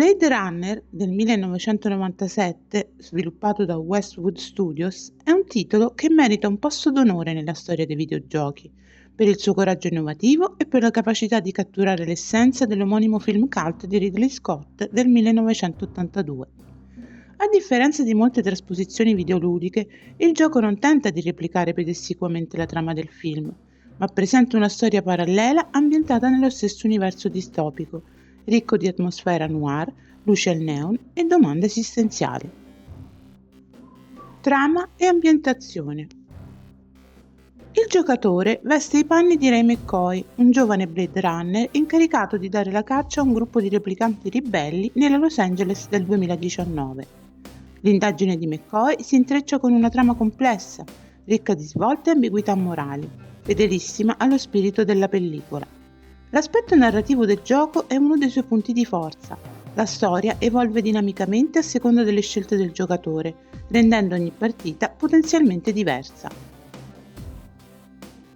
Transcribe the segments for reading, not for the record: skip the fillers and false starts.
Blade Runner del 1997, sviluppato da Westwood Studios, è un titolo che merita un posto d'onore nella storia dei videogiochi, per il suo coraggio innovativo e per la capacità di catturare l'essenza dell'omonimo film cult di Ridley Scott del 1982. A differenza di molte trasposizioni videoludiche, il gioco non tenta di replicare pedissequamente la trama del film, ma presenta una storia parallela ambientata nello stesso universo distopico, ricco di atmosfera noir, luce al neon e domande esistenziali. Trama e ambientazione. Il giocatore veste i panni di Ray McCoy, un giovane Blade Runner incaricato di dare la caccia a un gruppo di replicanti ribelli nella Los Angeles del 2019. L'indagine di McCoy si intreccia con una trama complessa, ricca di svolte e ambiguità morali, fedelissima allo spirito della pellicola. L'aspetto narrativo del gioco è uno dei suoi punti di forza. La storia evolve dinamicamente a seconda delle scelte del giocatore, rendendo ogni partita potenzialmente diversa.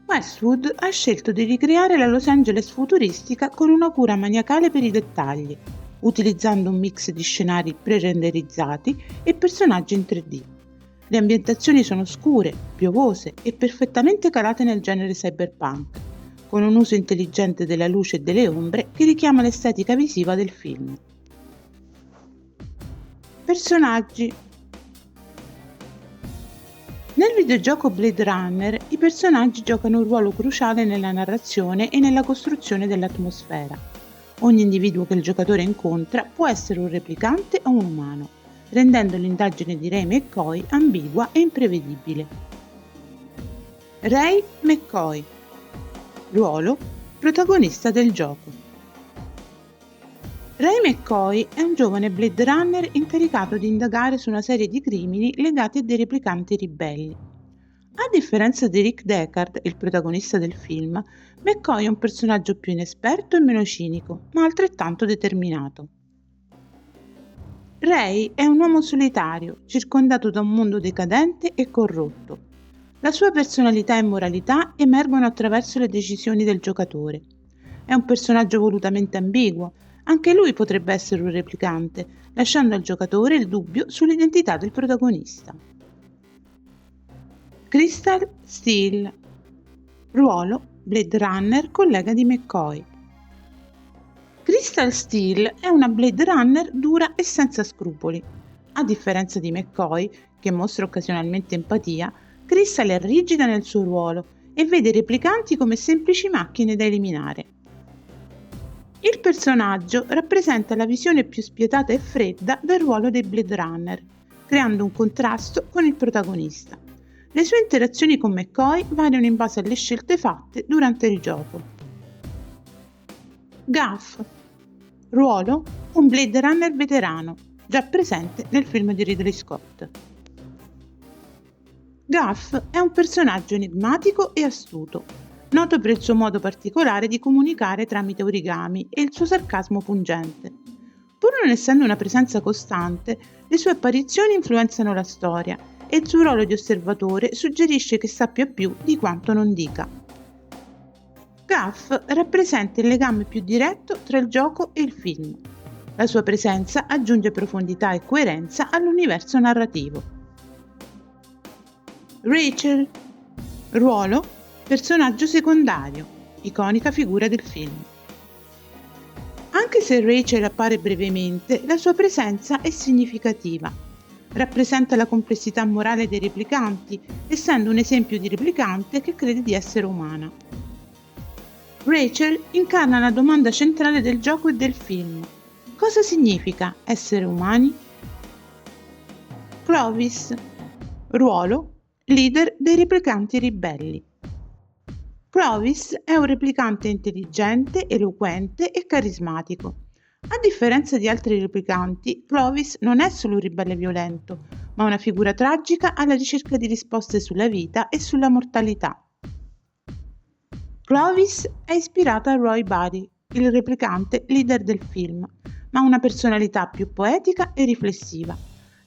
Westwood ha scelto di ricreare la Los Angeles futuristica con una cura maniacale per i dettagli, utilizzando un mix di scenari pre-renderizzati e personaggi in 3D. Le ambientazioni sono scure, piovose e perfettamente calate nel genere cyberpunk, con un uso intelligente della luce e delle ombre che richiama l'estetica visiva del film. Personaggi. Nel videogioco Blade Runner i personaggi giocano un ruolo cruciale nella narrazione e nella costruzione dell'atmosfera. Ogni individuo che il giocatore incontra può essere un replicante o un umano, rendendo l'indagine di Ray McCoy ambigua e imprevedibile. Ray McCoy. Ruolo: protagonista del gioco. Ray McCoy è un giovane Blade Runner incaricato di indagare su una serie di crimini legati a dei replicanti ribelli. A differenza di Rick Deckard, il protagonista del film, McCoy è un personaggio più inesperto e meno cinico, ma altrettanto determinato. Ray è un uomo solitario, circondato da un mondo decadente e corrotto. La sua personalità e moralità emergono attraverso le decisioni del giocatore. È un personaggio volutamente ambiguo, anche lui potrebbe essere un replicante, lasciando al giocatore il dubbio sull'identità del protagonista. Crystal Steele. Ruolo: Blade Runner collega di McCoy. Crystal Steele è una Blade Runner dura e senza scrupoli. A differenza di McCoy, che mostra occasionalmente empatia, Crystal è rigida nel suo ruolo e vede i replicanti come semplici macchine da eliminare. Il personaggio rappresenta la visione più spietata e fredda del ruolo dei Blade Runner, creando un contrasto con il protagonista. Le sue interazioni con McCoy variano in base alle scelte fatte durante il gioco. Gaff. Ruolo: un Blade Runner veterano, già presente nel film di Ridley Scott. Gaff è un personaggio enigmatico e astuto, noto per il suo modo particolare di comunicare tramite origami e il suo sarcasmo pungente. Pur non essendo una presenza costante, le sue apparizioni influenzano la storia e il suo ruolo di osservatore suggerisce che sappia più di quanto non dica. Gaff rappresenta il legame più diretto tra il gioco e il film. La sua presenza aggiunge profondità e coerenza all'universo narrativo. Rachel. Ruolo: personaggio secondario, iconica figura del film. Anche se Rachel appare brevemente, la sua presenza è significativa. Rappresenta la complessità morale dei replicanti, essendo un esempio di replicante che crede di essere umana. Rachel incarna la domanda centrale del gioco e del film: cosa significa essere umani? Clovis. Ruolo: leader dei replicanti ribelli. Clovis è un replicante intelligente, eloquente e carismatico. A differenza di altri replicanti, Clovis non è solo un ribelle violento, ma una figura tragica alla ricerca di risposte sulla vita e sulla mortalità. Clovis è ispirato a Roy Batty, il replicante leader del film, ma ha una personalità più poetica e riflessiva.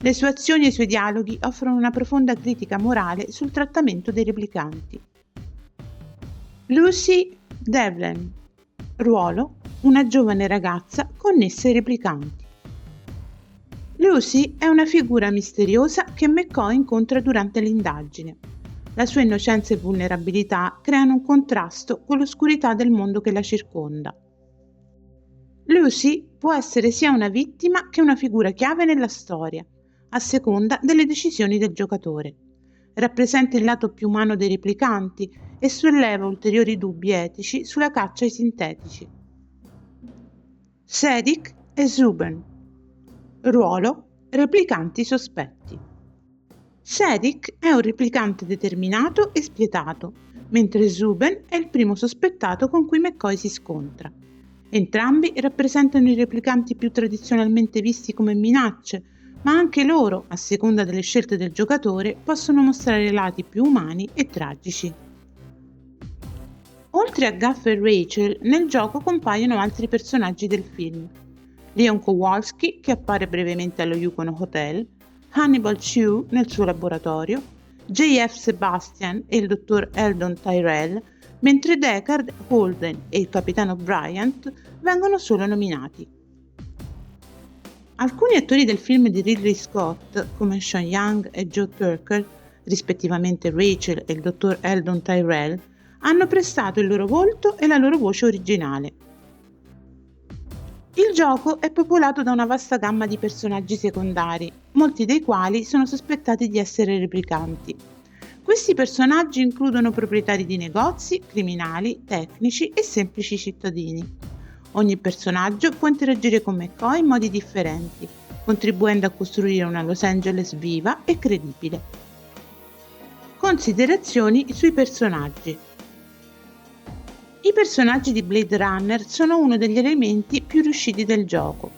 Le sue azioni e i suoi dialoghi offrono una profonda critica morale sul trattamento dei replicanti. Lucy Devlin. Ruolo: una giovane ragazza connessa ai replicanti. Lucy è una figura misteriosa che McCoy incontra durante l'indagine. La sua innocenza e vulnerabilità creano un contrasto con l'oscurità del mondo che la circonda. Lucy può essere sia una vittima che una figura chiave nella storia, a seconda delle decisioni del giocatore. Rappresenta il lato più umano dei replicanti e solleva ulteriori dubbi etici sulla caccia ai sintetici. Sadik e Zubin. Ruolo: replicanti sospetti. Sadik è un replicante determinato e spietato, mentre Zubin è il primo sospettato con cui McCoy si scontra. Entrambi rappresentano i replicanti più tradizionalmente visti come minacce, ma anche loro, a seconda delle scelte del giocatore, possono mostrare lati più umani e tragici. Oltre a Gaff e Rachel, nel gioco compaiono altri personaggi del film. Leon Kowalski, che appare brevemente allo Yukon Hotel, Hannibal Chew nel suo laboratorio, J.F. Sebastian e il dottor Eldon Tyrell, mentre Deckard, Holden e il capitano Bryant vengono solo nominati. Alcuni attori del film di Ridley Scott, come Sean Young e Joe Turkel, rispettivamente Rachel e il dottor Eldon Tyrell, hanno prestato il loro volto e la loro voce originale. Il gioco è popolato da una vasta gamma di personaggi secondari, molti dei quali sono sospettati di essere replicanti. Questi personaggi includono proprietari di negozi, criminali, tecnici e semplici cittadini. Ogni personaggio può interagire con McCoy in modi differenti, contribuendo a costruire una Los Angeles viva e credibile. Considerazioni sui personaggi. I personaggi di Blade Runner sono uno degli elementi più riusciti del gioco.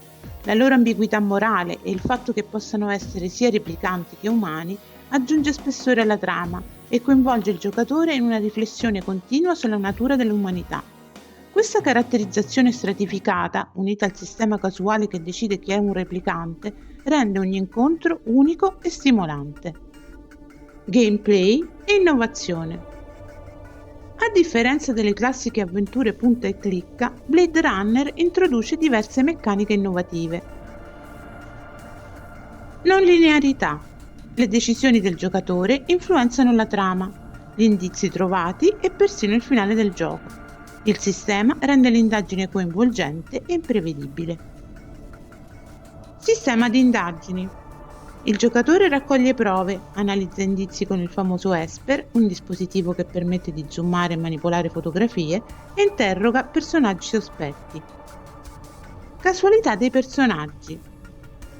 La loro ambiguità morale e il fatto che possano essere sia replicanti che umani aggiunge spessore alla trama e coinvolge il giocatore in una riflessione continua sulla natura dell'umanità. Questa caratterizzazione stratificata, unita al sistema casuale che decide chi è un replicante, rende ogni incontro unico e stimolante. Gameplay e innovazione. A differenza delle classiche avventure punta e clicca, Blade Runner introduce diverse meccaniche innovative. Non linearità. Le decisioni del giocatore influenzano la trama, gli indizi trovati e persino il finale del gioco. Il sistema rende l'indagine coinvolgente e imprevedibile. Sistema di indagini. Il giocatore raccoglie prove, analizza indizi con il famoso Esper, un dispositivo che permette di zoomare e manipolare fotografie, e interroga personaggi sospetti. Casualità dei personaggi.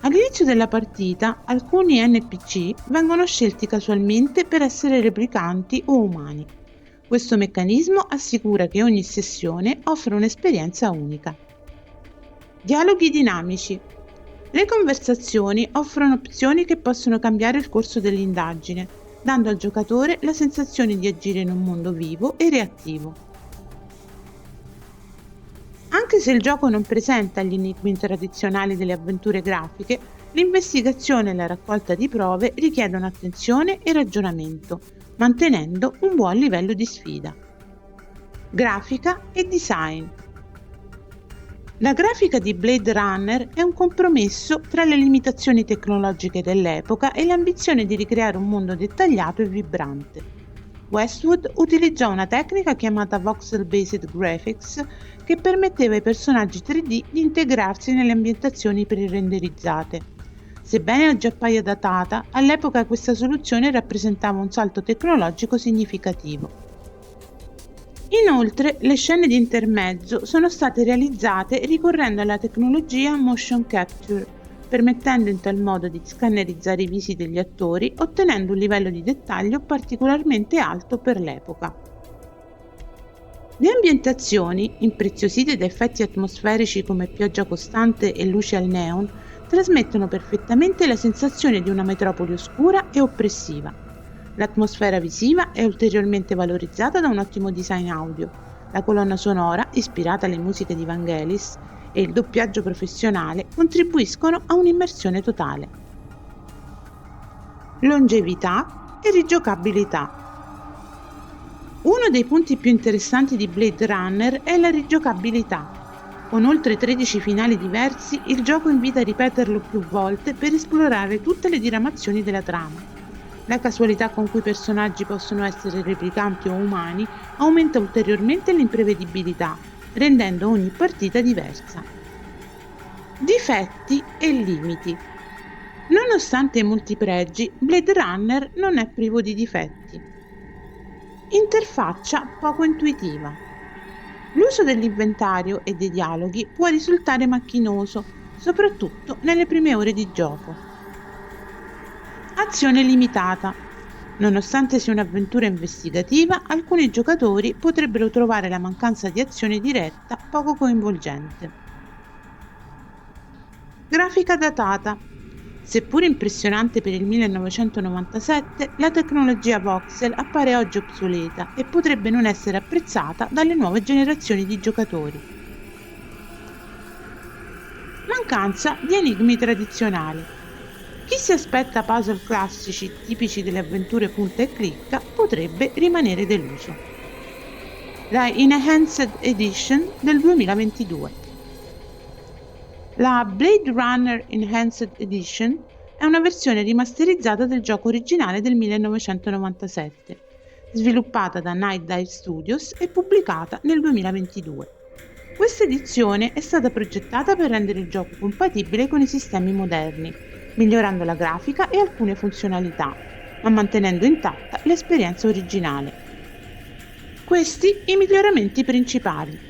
All'inizio della partita, alcuni NPC vengono scelti casualmente per essere replicanti o umani. Questo meccanismo assicura che ogni sessione offra un'esperienza unica. Dialoghi dinamici. Le conversazioni offrono opzioni che possono cambiare il corso dell'indagine, dando al giocatore la sensazione di agire in un mondo vivo e reattivo. Anche se il gioco non presenta gli enigmi tradizionali delle avventure grafiche, l'investigazione e la raccolta di prove richiedono attenzione e ragionamento, mantenendo un buon livello di sfida. Grafica e design. La grafica di Blade Runner è un compromesso tra le limitazioni tecnologiche dell'epoca e l'ambizione di ricreare un mondo dettagliato e vibrante. Westwood utilizzò una tecnica chiamata voxel-based graphics che permetteva ai personaggi 3D di integrarsi nelle ambientazioni pre-renderizzate. Sebbene oggi appaia datata, all'epoca questa soluzione rappresentava un salto tecnologico significativo. Inoltre, le scene di intermezzo sono state realizzate ricorrendo alla tecnologia motion capture, permettendo in tal modo di scannerizzare i visi degli attori, ottenendo un livello di dettaglio particolarmente alto per l'epoca. Le ambientazioni, impreziosite da effetti atmosferici come pioggia costante e luci al neon, trasmettono perfettamente la sensazione di una metropoli oscura e oppressiva. L'atmosfera visiva è ulteriormente valorizzata da un ottimo design audio. La colonna sonora, ispirata alle musiche di Vangelis, e il doppiaggio professionale contribuiscono a un'immersione totale. Longevità e rigiocabilità. Uno dei punti più interessanti di Blade Runner è la rigiocabilità. Con oltre 13 finali diversi, il gioco invita a ripeterlo più volte per esplorare tutte le diramazioni della trama. La casualità con cui i personaggi possono essere replicanti o umani aumenta ulteriormente l'imprevedibilità, rendendo ogni partita diversa. Difetti e limiti. Nonostante i molti pregi, Blade Runner non è privo di difetti. Interfaccia poco intuitiva. L'uso dell'inventario e dei dialoghi può risultare macchinoso, soprattutto nelle prime ore di gioco. Azione limitata. Nonostante sia un'avventura investigativa, alcuni giocatori potrebbero trovare la mancanza di azione diretta poco coinvolgente. Grafica datata. Seppur impressionante per il 1997, la tecnologia voxel appare oggi obsoleta e potrebbe non essere apprezzata dalle nuove generazioni di giocatori. Mancanza di enigmi tradizionali. Chi si aspetta puzzle classici tipici delle avventure punta e clicca potrebbe rimanere deluso. La Enhanced Edition del 2022. La Blade Runner Enhanced Edition è una versione rimasterizzata del gioco originale del 1997, sviluppata da Night Dive Studios e pubblicata nel 2022. Questa edizione è stata progettata per rendere il gioco compatibile con i sistemi moderni, migliorando la grafica e alcune funzionalità, ma mantenendo intatta l'esperienza originale. Questi i miglioramenti principali.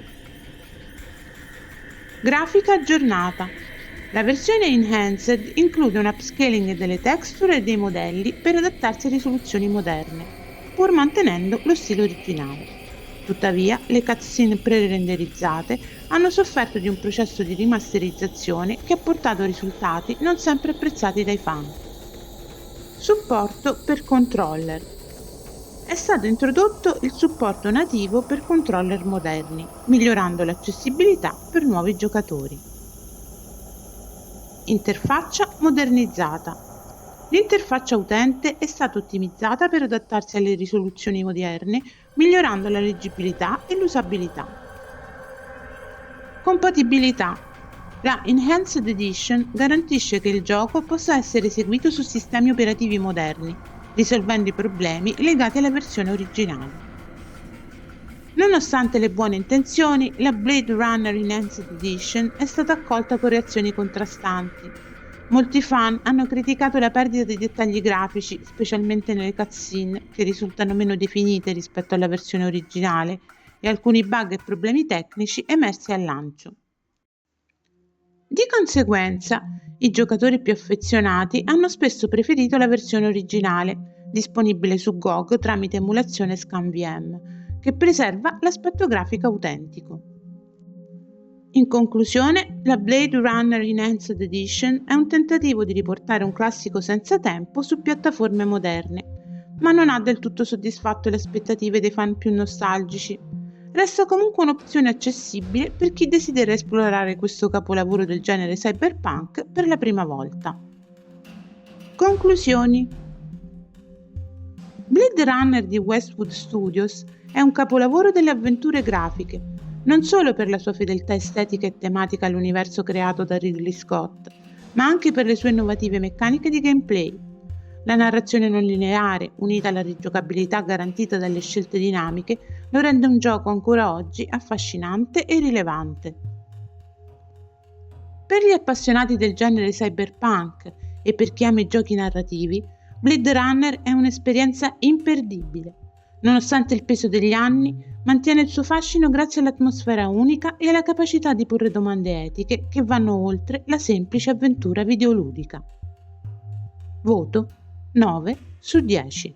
Grafica aggiornata. La versione Enhanced include un upscaling delle texture e dei modelli per adattarsi a risoluzioni moderne, pur mantenendo lo stile originale. Tuttavia, le cutscene pre-renderizzate hanno sofferto di un processo di rimasterizzazione che ha portato a risultati non sempre apprezzati dai fan. Supporto per controller. È stato introdotto il supporto nativo per controller moderni, migliorando l'accessibilità per nuovi giocatori. Interfaccia modernizzata. L'interfaccia utente è stata ottimizzata per adattarsi alle risoluzioni moderne, migliorando la leggibilità e l'usabilità. Compatibilità. La Enhanced Edition garantisce che il gioco possa essere eseguito su sistemi operativi moderni, risolvendo i problemi legati alla versione originale. Nonostante le buone intenzioni, la Blade Runner Enhanced Edition è stata accolta con reazioni contrastanti. Molti fan hanno criticato la perdita dei dettagli grafici, specialmente nelle cutscene, che risultano meno definite rispetto alla versione originale, e alcuni bug e problemi tecnici emersi al lancio. Di conseguenza, i giocatori più affezionati hanno spesso preferito la versione originale, disponibile su GOG tramite emulazione ScanVM, che preserva l'aspetto grafico autentico. In conclusione, la Blade Runner Enhanced Edition è un tentativo di riportare un classico senza tempo su piattaforme moderne, ma non ha del tutto soddisfatto le aspettative dei fan più nostalgici. Resta comunque un'opzione accessibile per chi desidera esplorare questo capolavoro del genere cyberpunk per la prima volta. Conclusioni. Blade Runner di Westwood Studios è un capolavoro delle avventure grafiche, non solo per la sua fedeltà estetica e tematica all'universo creato da Ridley Scott, ma anche per le sue innovative meccaniche di gameplay. La narrazione non lineare, unita alla rigiocabilità garantita dalle scelte dinamiche, lo rende un gioco ancora oggi affascinante e rilevante. Per gli appassionati del genere cyberpunk e per chi ama i giochi narrativi, Blade Runner è un'esperienza imperdibile. Nonostante il peso degli anni, mantiene il suo fascino grazie all'atmosfera unica e alla capacità di porre domande etiche che vanno oltre la semplice avventura videoludica. Voto 9 su 10.